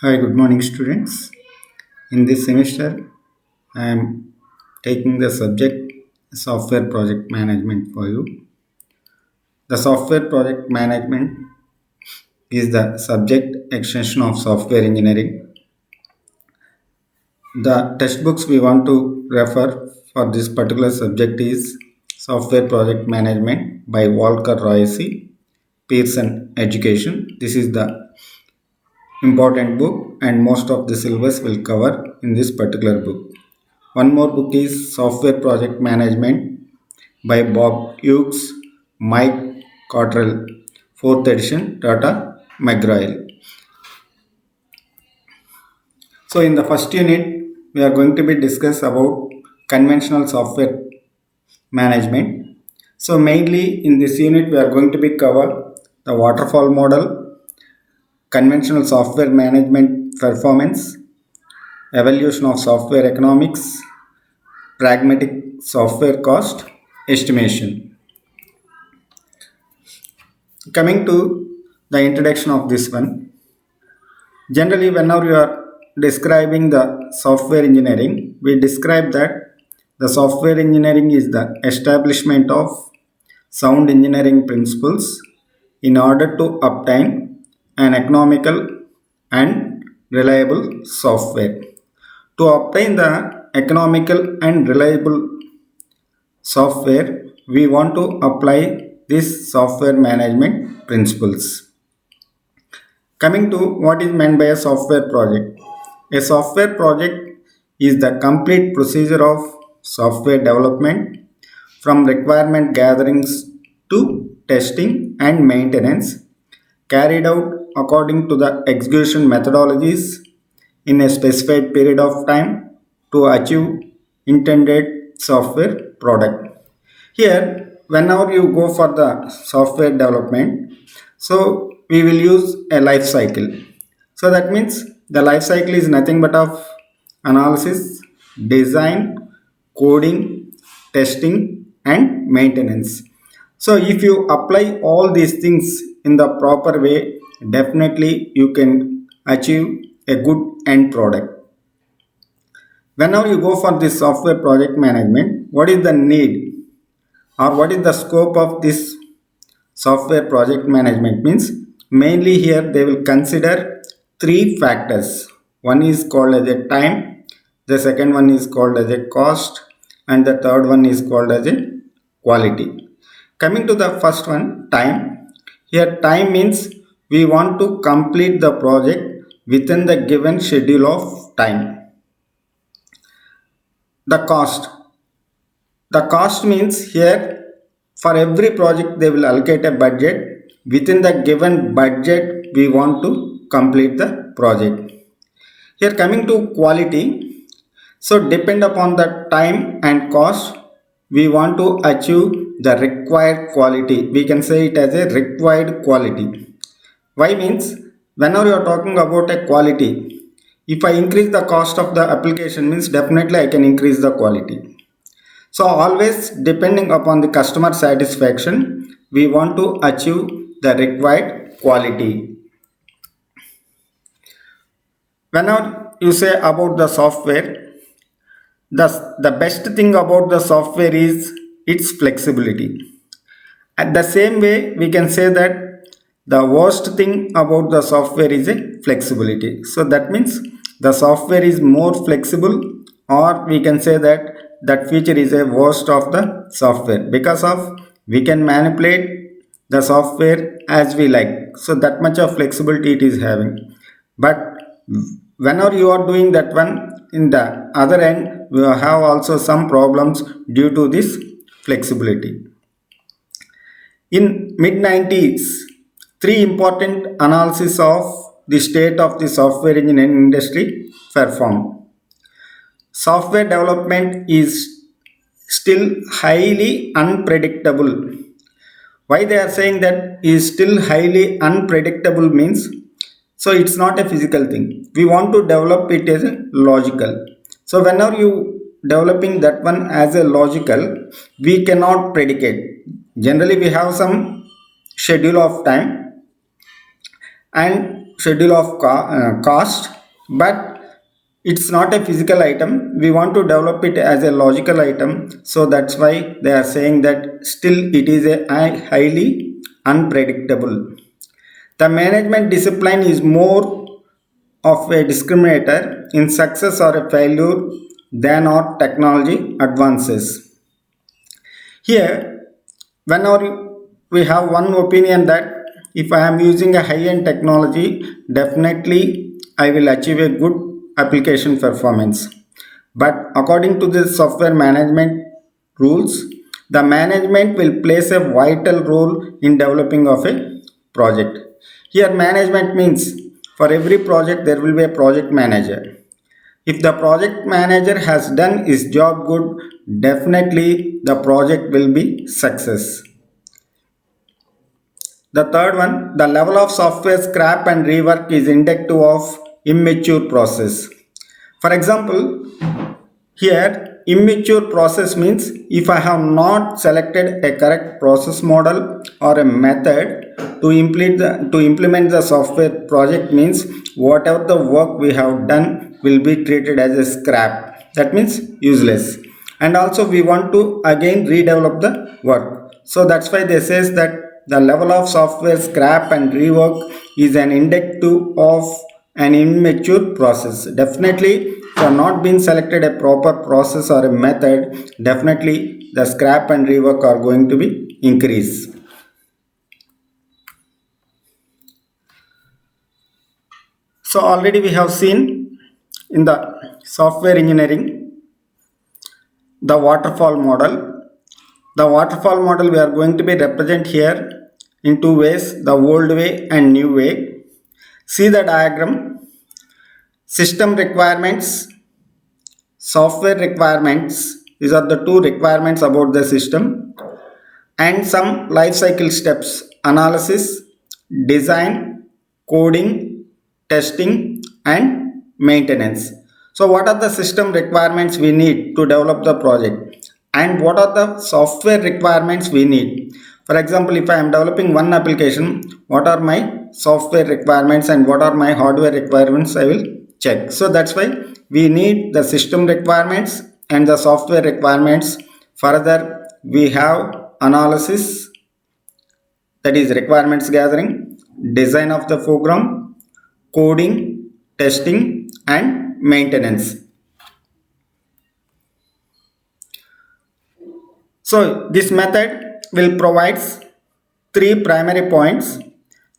Hi, good morning, students. In this semester, I am taking the subject software project management for you. The software project management is the subject extension of software engineering. The textbooks we want to refer for this particular subject is Software Project Management by Walker Royce, Pearson Education. This is the important book and most of the syllabus will cover in this particular book. One more book is Software Project Management by Bob Hughes, Mike Cottrell, 4th edition, Tata McGrail. So in the first unit, we are going to be discuss about conventional software management. So mainly in this unit, we are going to be cover the waterfall model, conventional software management performance, evolution of software economics, pragmatic software cost estimation. Coming to the introduction of this one, generally, whenever you are describing the software engineering, we describe that the software engineering is the establishment of sound engineering principles in order to obtain an economical and reliable software. To obtain the economical and reliable software, we want to apply this software management principles. Coming to what is meant by a software project. A software project is the complete procedure of software development from requirement gatherings to testing and maintenance carried out according to the execution methodologies in a specified period of time to achieve intended software product. Here, whenever you go for the software development, so we will use a life cycle. So that means the life cycle is nothing but of analysis, design, coding, testing, and maintenance. So if you apply all these things in the proper way, definitely you can achieve a good end product. Whenever you go for this software project management, what is the need or what is the scope of this software project management means? Mainly here they will consider three factors. One is called as a time, the second one is called as a cost, and the third one is called as a quality. Coming to the first one, time. Here time means we want to complete the project within the given schedule of time. The cost. The cost means here for every project they will allocate a budget. Within the given budget, we want to complete the project. Here coming to quality, so depend upon the time and cost, we want to achieve the required quality. We can say it as a required quality. Why means whenever you are talking about a quality, if I increase the cost of the application means definitely I can increase the quality. So always depending upon the customer satisfaction, we want to achieve the required quality. Whenever you say about the software, the best thing about the software is its flexibility. At the same way, we can say that the worst thing about the software is a flexibility. So that means the software is more flexible, or we can say that that feature is a worst of the software because of we can manipulate the software as we like. So that much of flexibility it is having. But whenever you are doing that one, in the other end, we have also some problems due to this flexibility. In mid 90s, three important analyses of the state of the software engineering industry performed. Software development is still highly unpredictable. Why they are saying that is still highly unpredictable means so it's not a physical thing. We want to develop it as a logical. So whenever you developing that one as a logical, we cannot predicate. Generally, we have some schedule of time and schedule of cost, but it's not a physical item. We want to develop it as a logical item, so that's why they are saying that still it is a highly unpredictable. The management discipline is more of a discriminator in success or a failure than our technology advances. Here, whenever we have one opinion that if I am using a high-end technology, definitely I will achieve a good application performance. But according to the software management rules, the management will plays a vital role in developing of a project. Here management means for every project there will be a project manager. If the project manager has done his job good, definitely the project will be success. The third one, the level of software scrap and rework is indicative of immature process. For example, here immature process means if I have not selected a correct process model or a method to implement the software project means whatever the work we have done will be treated as a scrap. That means useless. And also we want to again redevelop the work. So that's why they says that the level of software scrap and rework is an indicative of an immature process. Definitely, for not being selected a proper process or a method, definitely the scrap and rework are going to be increase. So already we have seen in the software engineering the waterfall model. The waterfall model we are going to be represent here in two ways, the old way and new way. See the diagram. System requirements, software requirements, these are the two requirements about the system, and some life cycle steps, analysis, design, coding, testing, and maintenance. So what are the system requirements we need to develop the project, and what are the software requirements we need? For example, if I am developing one application, what are my software requirements and what are my hardware requirements, I will check. So that's why we need the system requirements and the software requirements. Further, we have analysis, that is requirements gathering, design of the program, coding, testing, and maintenance. So this method will provide three primary points.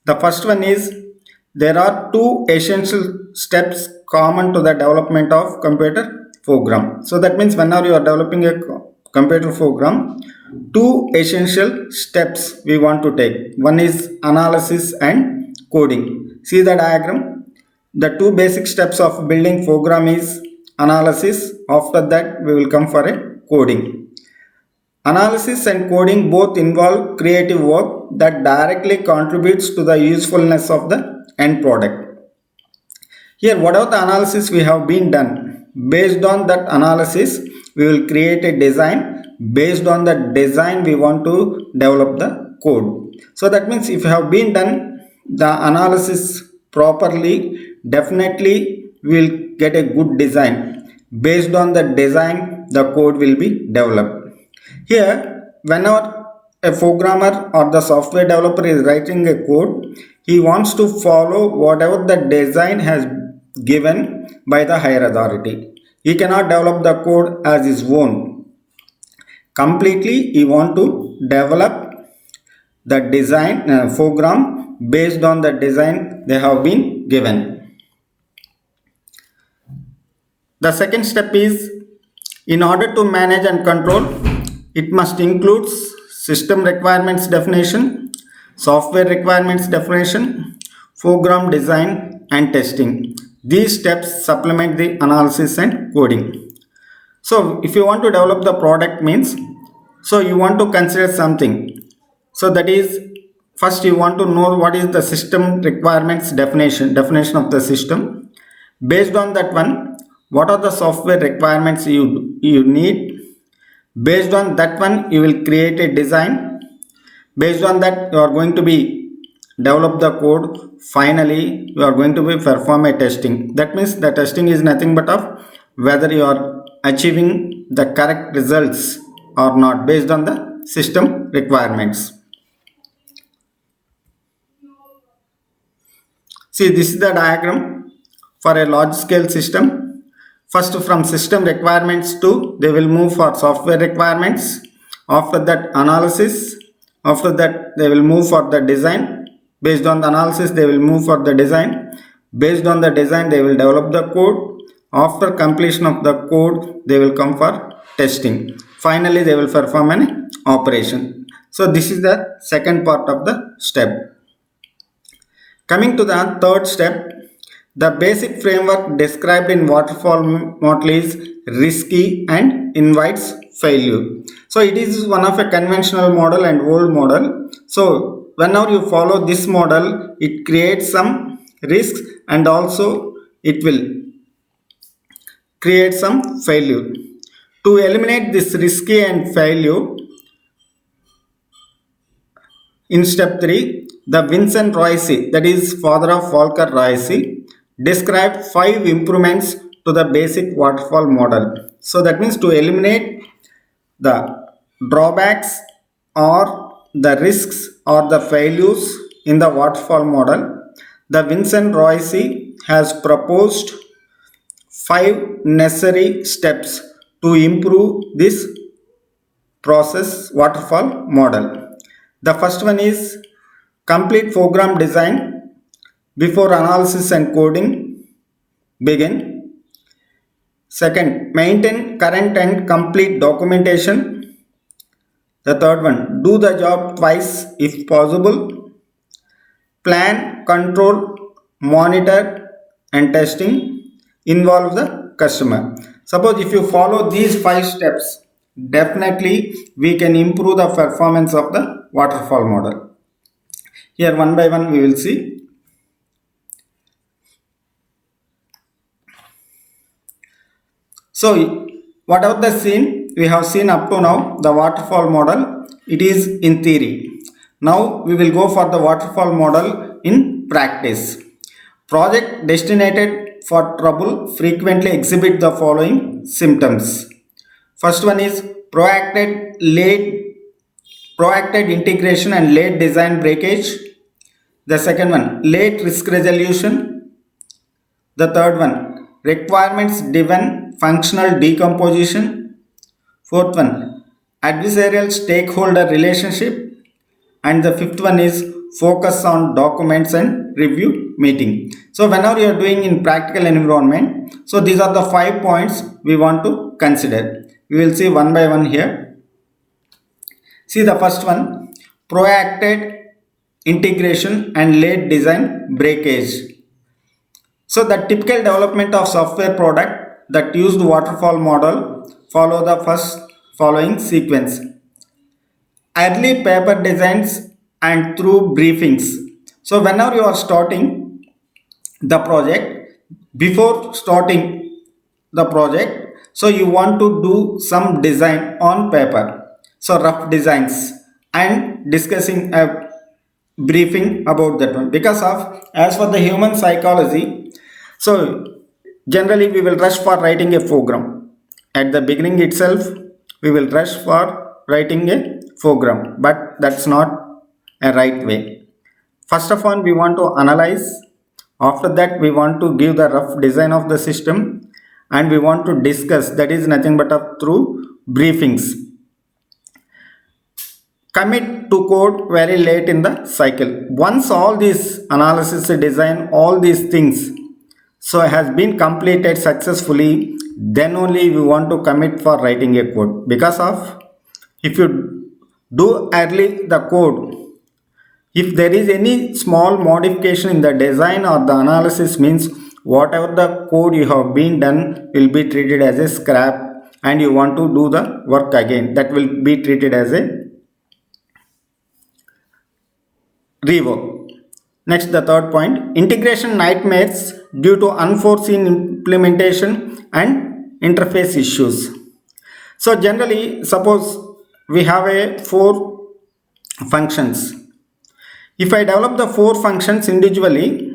The first one is there are two essential steps common to the development of computer program. So that means whenever you are developing a computer program, two essential steps we want to take. One is analysis and coding. See the diagram. The two basic steps of building program is analysis. After that we will come for a coding. Analysis and coding both involve creative work that directly contributes to the usefulness of the end product. Here, whatever the analysis we have been done, based on that analysis, we will create a design. Based on that design, we want to develop the code. So that means if you have been done the analysis properly, definitely we will get a good design. Based on the design, the code will be developed. Here, whenever a programmer or the software developer is writing a code, he wants to follow whatever the design has given by the higher authority. He cannot develop the code as his own. Completely, he want to develop the design program based on the design they have been given. The second step is in order to manage and control, it must include system requirements definition, software requirements definition, program design and testing. These steps supplement the analysis and coding. So if you want to develop the product means, so you want to consider something. So that is first you want to know what is the system requirements definition of the system. Based on that one, what are the software requirements you need. Based on that one, you will create a design. Based on that, you are going to be develop the code. Finally, you are going to be perform a testing. That means the testing is nothing but of whether you are achieving the correct results or not based on the system requirements. See, this is the diagram for a large scale system. First, from system requirements to they will move for software requirements. After that, analysis. After that, they will move for the design. Based on the analysis, they will move for the design. Based on the design, they will develop the code. After completion of the code, they will come for testing. Finally, they will perform an operation. So, this is the second part of the step. Coming to the third step, the basic framework described in waterfall model is risky and invites failure. So it is one of a conventional model and old model. So whenever you follow this model, it creates some risks and also it will create some failure. To eliminate this risky and failure, in step 3, the Vincent Royce, that is father of Volker Royce, described 5 improvements to the basic waterfall model. So that means to eliminate the drawbacks or the risks or the failures in the waterfall model, the Vincent Royce has proposed 5 necessary steps to improve this process waterfall model. The first one is complete program design before analysis and coding begin. Second, maintain current and complete documentation. The third one, do the job twice if possible. Plan, control, monitor and testing involve the customer. Suppose if you follow these 5 steps, definitely we can improve the performance of the waterfall model. Here one by one we will see. So whatever the scene we have seen up to now, the waterfall model, it is in theory. Now we will go for the waterfall model in practice. Project destined for trouble frequently exhibit the following symptoms. First one is proactive integration and late design breakage. The second one, late risk resolution. The third one, requirements driven functional decomposition. Fourth one, adversarial stakeholder relationship. And the fifth one is focus on documents and review meeting. So whenever you are doing in practical environment, so these are the 5 points we want to consider. We will see one by one here. See the first one, proactive integration and late design breakage. So the typical development of software product that used waterfall model follow the first following sequence. Early paper designs and through briefings. So whenever you are starting the project, before starting the project, so you want to do some design on paper. So rough designs and discussing a briefing about that one, because of as for the human psychology, so generally we will rush for writing a program at the beginning itself. We will rush for writing a program, but that's not a right way. First of all we want to analyze. After that we want to give the rough design of the system and we want to discuss, that is nothing but through briefings. Commit to code very late in the cycle. Once all this analysis, design, all these things so has been completed successfully, then only we want to commit for writing a code. Because of if you do early the code, if there is any small modification in the design or the analysis, means whatever the code you have been done will be treated as a scrap and you want to do the work again, that will be treated as a rework. Next, the third point, integration nightmares due to unforeseen implementation and interface issues. So generally, suppose we have a 4 functions. If I develop the four functions individually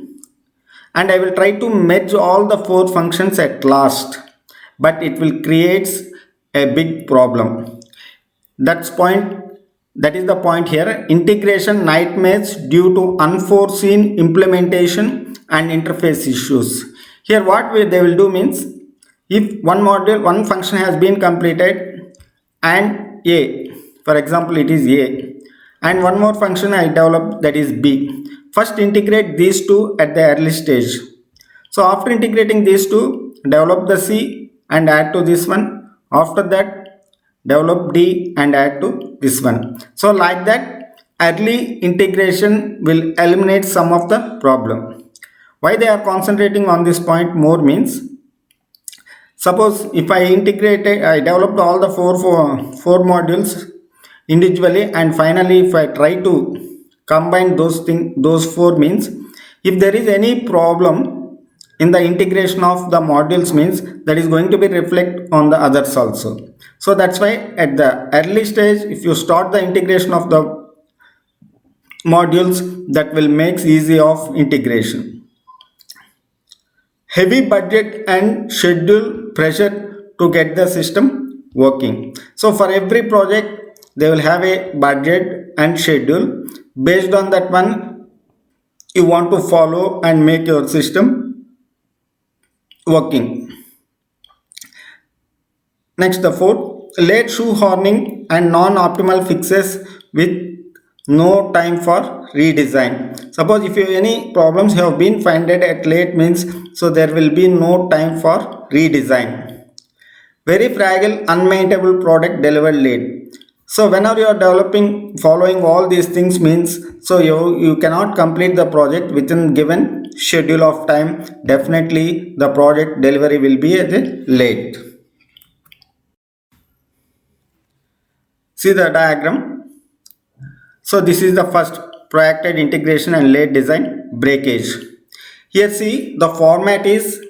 and I will try to merge all the four functions at last, but it will create a big problem. That's point. That is the point here. Integration nightmares due to unforeseen implementation and interface issues. Here, what they will do means, if one module, one function has been completed, and A, for example, it is A, and one more function I developed, that is B. First, integrate these two at the early stage. So after integrating these two, develop the C and add to this one. After that, develop D and add to this one. So like that, early integration will eliminate some of the problem. Why they are concentrating on this point more means, suppose if I developed all the four modules individually, and finally if I try to combine those four means, if there is any problem in the integration of the modules means, that is going to be reflect on the others also. So that's why at the early stage, if you start the integration of the modules, that will make easy of integration. Heavy budget and schedule pressure to get the system working. So for every project they will have a budget and schedule. Based on that one, you want to follow and make your system working. Next, the fourth, late shoehorning and non-optimal fixes with no time for redesign. Suppose if you any problems have been finded at late means, so there will be no time for redesign. Very fragile, unmaintainable product delivered late. So whenever you are developing, following all these things means, so you cannot complete the project within given schedule of time. Definitely the project delivery will be late. See the diagram. So this is the first, proactive integration and late design breakage. Here see the format is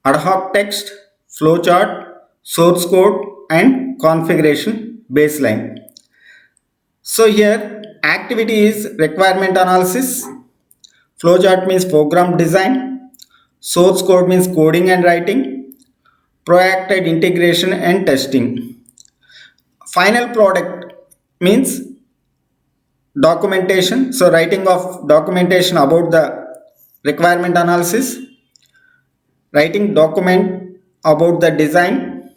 ad hoc text, flowchart, source code and configuration baseline. So here activity is requirement analysis, flowchart means program design, source code means coding and writing, proactive integration and testing. Final product means documentation, so writing of documentation about the requirement analysis, writing document about the design,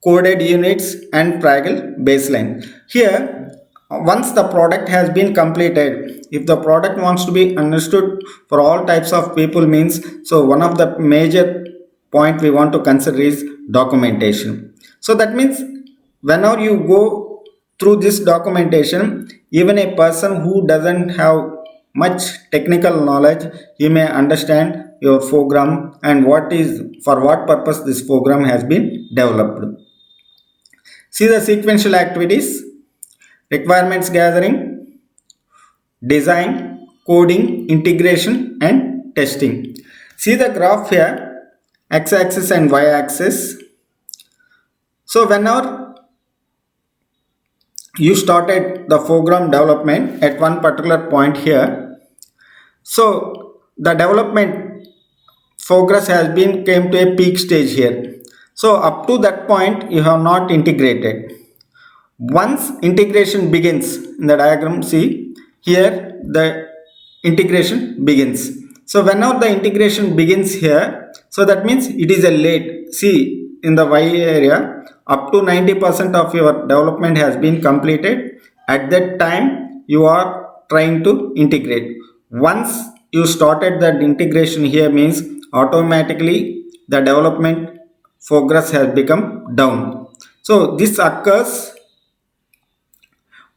coded units and Fragile baseline. Here, once the product has been completed, if the product wants to be understood for all types of people means, so one of the major point we want to consider is documentation. So that means whenever you go through this documentation, even a person who doesn't have much technical knowledge, he may understand your program and what is, for what purpose this program has been developed. See the sequential activities: requirements gathering, design, coding, integration and testing. See the graph here, x-axis and y-axis. So whenever you started the program development at one particular point here, so the development progress has been came to a peak stage here. So up to that point you have not integrated. Once integration begins, in the diagram see here the integration begins. So whenever the integration begins here, so that means it is a late. See in the y area, up to 90% of your development has been completed. At that time you are trying to integrate. Once you started that integration here means, automatically the development progress has become down. So this occurs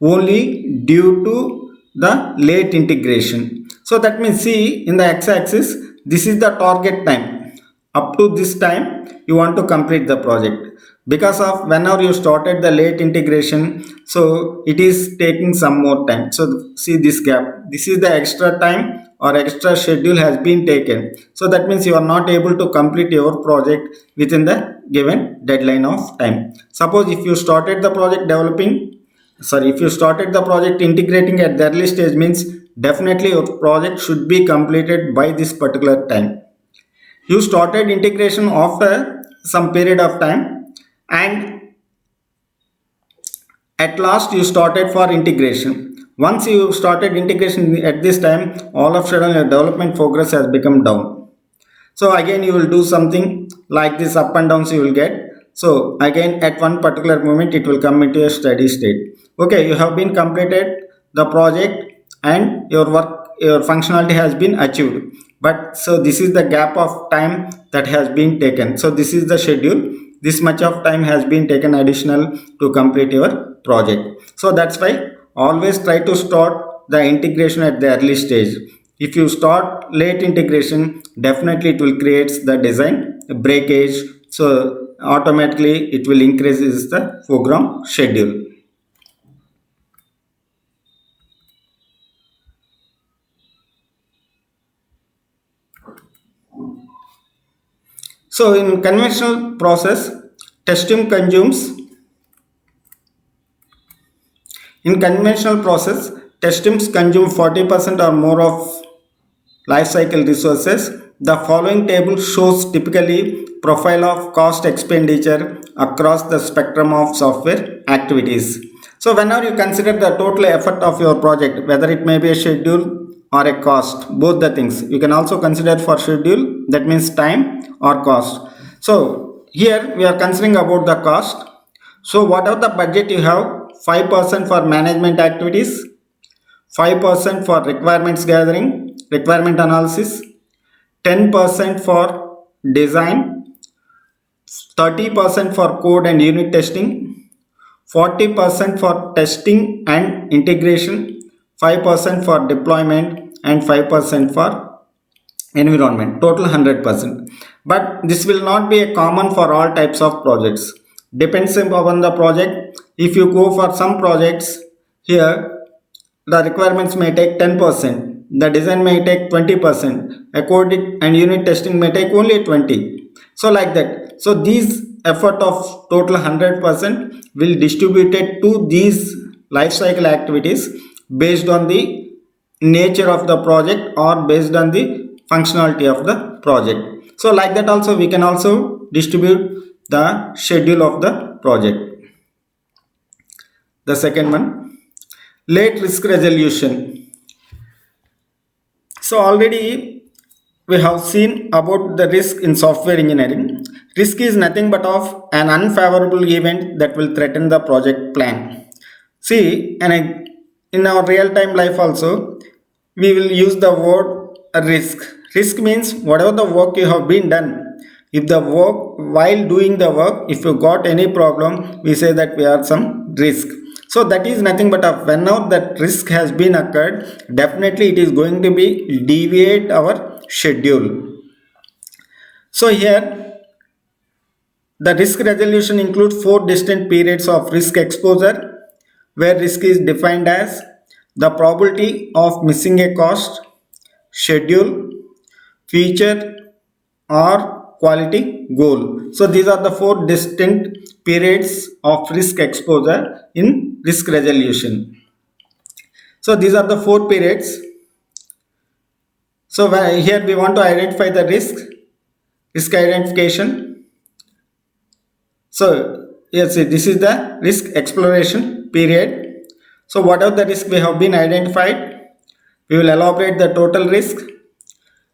only due to the late integration. So that means see in the x-axis, this is the target time. Up to this time you want to complete the project. Because of whenever you started the late integration, so it is taking some more time. So see this gap, this is the extra time or extra schedule has been taken. So that means you are not able to complete your project within the given deadline of time. Suppose if you started the project developing sorry, if you started the project integrating at the early stage, means definitely your project should be completed by this particular time. You started integration after some period of time, and at last you started for integration. Once you started integration at this time, all of a sudden your development progress has become down. So again you will do something like this, up and downs you will get. So again at one particular moment it will come into a steady state. Okay, you have been completed the project and your work, your functionality has been achieved, but so this is the gap of time that has been taken. So this is the schedule, this much of time has been taken additional to complete your project. So that's why always try to start the integration at the early stage. If you start late integration, definitely it will create the design breakage. So automatically it will increase the program schedule. So in conventional process, testing consumes in conventional process, test teams consume 40% or more of life cycle resources. The following table shows typically profile of cost expenditure across the spectrum of software activities. So whenever you consider the total effort of your project, whether it may be a schedule or a cost, both the things you can also consider for schedule, that means time or cost. So here we are considering about the cost. So whatever the budget you have, 5% for management activities, 5% for requirements gathering, requirement analysis, 10% for design, 30% for code and unit testing, 40% for testing and integration, 5% for deployment, and 5% for environment, total 100%. But this will not be a common for all types of projects, depends upon the project. If you go for some projects, here the requirements may take 10%, the design may take 20%, a code and unit testing may take only 20. So like that, so these effort of total 100% will distributed to these life cycle activities based on the nature of the project or based on the functionality of the project. So like that also we can also distribute the schedule of the project. The second one, late risk resolution. So already we have seen about the risk in software engineering. Risk is nothing but of an unfavorable event that will threaten the project plan. See, and in our real time life also, we will use the word risk. Risk means whatever the work you have been done. If the work, while doing the work, if you got any problem, we say that we are some risk. So that is nothing but whenever that risk has been occurred, definitely it is going to be deviate our schedule. So here the risk resolution includes four distinct periods of risk exposure, where risk is defined as the probability of missing a cost, schedule, feature, or quality goal. So these are the four distinct periods of risk exposure in risk resolution. So these are the four periods. So here we want to identify the risk identification. So yes, this is the risk exploration period. So whatever the risk we have been identified, we will elaborate the total risk,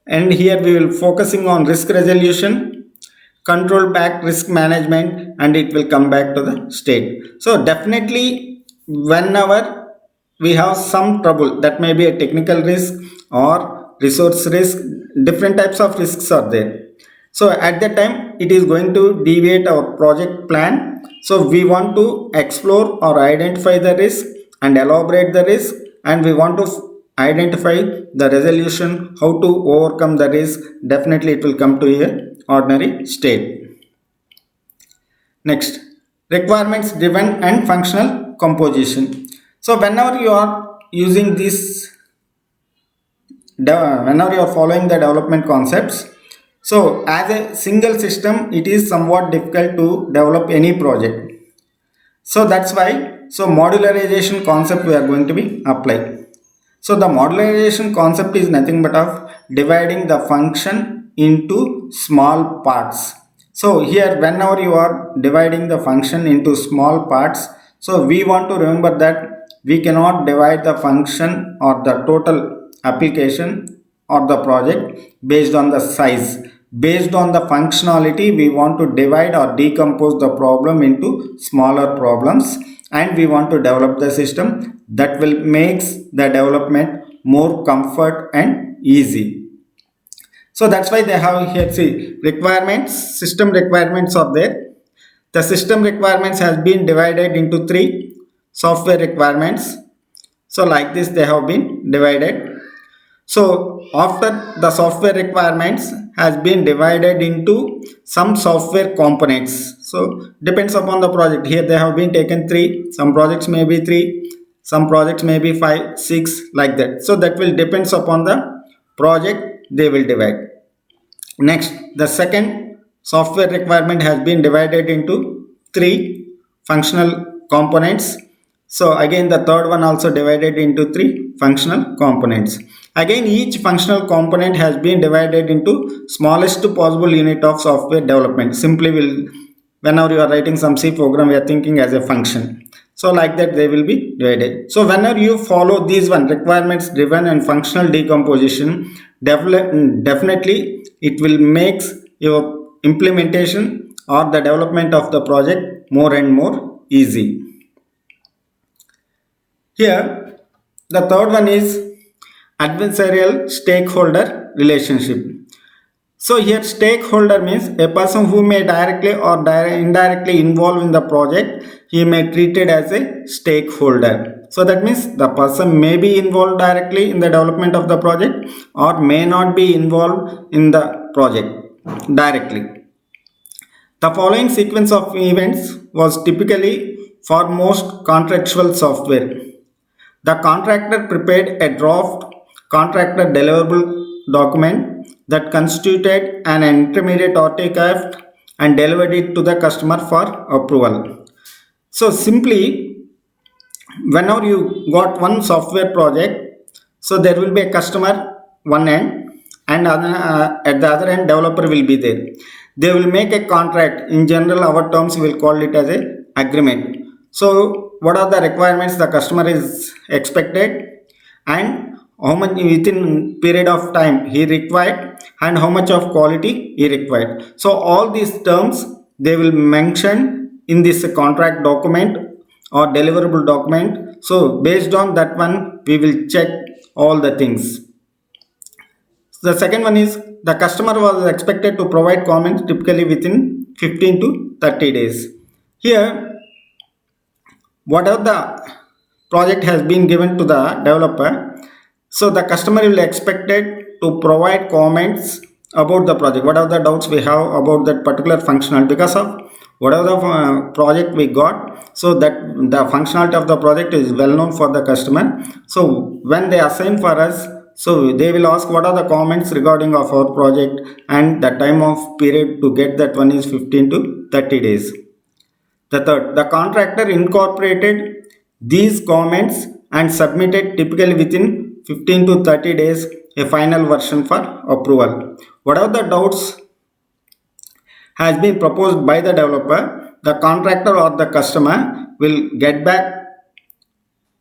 and here we will focusing on risk resolution, control back risk management, and it will come back to the state. So definitely whenever we have some trouble, that may be a technical risk or resource risk, different types of risks are there. So at that time it is going to deviate our project plan. So we want to explore or identify the risk and elaborate the risk, and we want to identify the resolution, how to overcome the risk. Definitely it will come to a ordinary state. Next, requirements driven and functional composition. So whenever you are using this, whenever you are following the development concepts, so as a single system it is somewhat difficult to develop any project. So that's why So modularization concept we are going to be applied. So the modularization concept is nothing but of dividing the function into small parts. So here whenever you are dividing the function into small parts, so we want to remember that we cannot divide the function or the total application or the project based on the size. Based on the functionality, we want to divide or decompose the problem into smaller problems, and we want to develop the system that will makes the development more comfort and easy. So that's why they have here, see, requirements, system requirements are there. The system requirements has been divided into three software requirements. So like this they have been divided. So after the software requirements has been divided into some software components. So depends upon the project. Here they have been taken three. Some projects may be three, some projects may be five, six, like that. So that will depends upon the project they will divide. Next, the second software requirement has been divided into three functional components. So again the third one also divided into three functional components. Again each functional component has been divided into smallest possible unit of software development. Simply will, whenever you are writing some C program, we are thinking as a function. So like that they will be divided. So whenever you follow these one, requirements driven and functional decomposition, definitely it will make your implementation or the development of the project more and more easy. Here the third one is adversarial stakeholder relationship. So here stakeholder means a person who may directly or indirectly involved in the project. He may treated as a stakeholder. So that means the person may be involved directly in the development of the project or may not be involved in the project directly. The following sequence of events was typically for most contractual software. The contractor prepared a draft contractor deliverable document that constituted an intermediate artifact and delivered it to the customer for approval. So simply, whenever you got one software project, so there will be a customer one end, and at the other end developer will be there. They will make a contract. In general our terms will call it as a agreement. So what are the requirements the customer is expected, and how much within period of time he required, and how much of quality he required. So all these terms they will mention in this contract document or deliverable document. So based on that one we will check all the things. The second one is the customer was expected to provide comments typically within 15 to 30 days. Here whatever the project has been given to the developer, so the customer will expected to provide comments about the project, what are the doubts we have about that particular functional, because of whatever the project we got. So that the functionality of the project is well known for the customer. So when they assign for us, so they will ask what are the comments regarding of our project, and the time of period to get that one is 15 to 30 days. The third, the contractor incorporated these comments and submitted typically within 15 to 30 days a final version for approval. Whatever the doubts has been proposed by the developer, the contractor or the customer will get back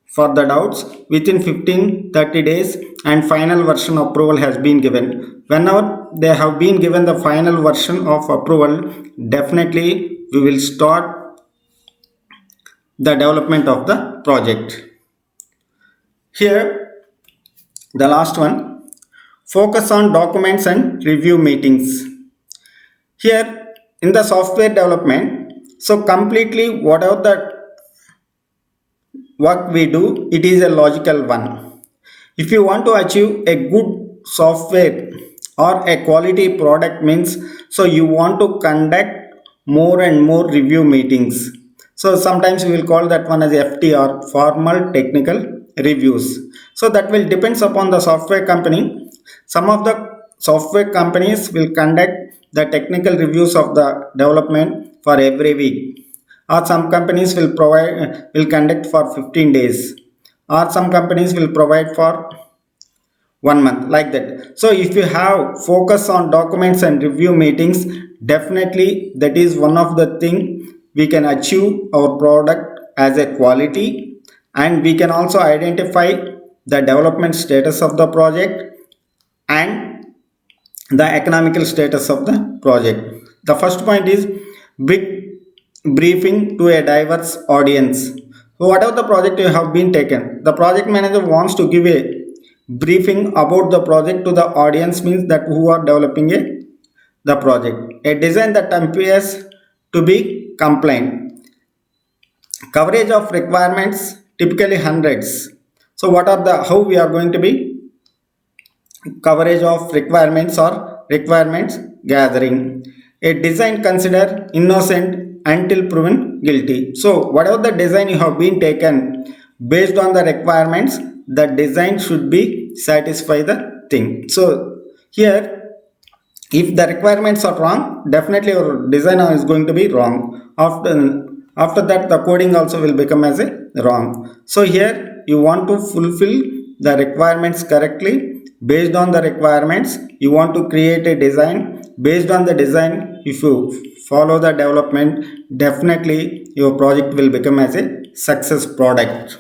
for the doubts within 15-30 days, and final version approval has been given. Whenever they have been given the final version of approval, definitely we will start the development of the project. Here the last one, focus on documents and review meetings. Here in the software development, so completely whatever the work we do, it is a logical one. If you want to achieve a good software or a quality product means, so you want to conduct more and more review meetings. So sometimes we will call that one as FTR, formal technical reviews. So that will depends upon the software company. Some of the software companies will conduct the technical reviews of the development for every week, or some companies will conduct for 15 days, or some companies will provide for 1 month, like that. So if you have focus on documents and review meetings, definitely that is one of the thing we can achieve our product as a quality. And we can also identify the development status of the project and the economical status of the project. The first point is big briefing to a diverse audience. So whatever the project you have been taken, the project manager wants to give a briefing about the project to the audience, means that who are developing the project. A design that appears to be compliant. Coverage of requirements typically hundreds. So what are the how we are going to be coverage of requirements or requirements gathering. A design considered innocent until proven guilty. So whatever the design you have been taken based on the requirements, the design should be satisfy the thing. So here, if the requirements are wrong, definitely your design is going to be wrong. After that, the coding also will become as a wrong. So here you want to fulfill the requirements correctly. Based on the requirements, you want to create a design. Based on the design, if you follow the development, definitely your project will become as a success product.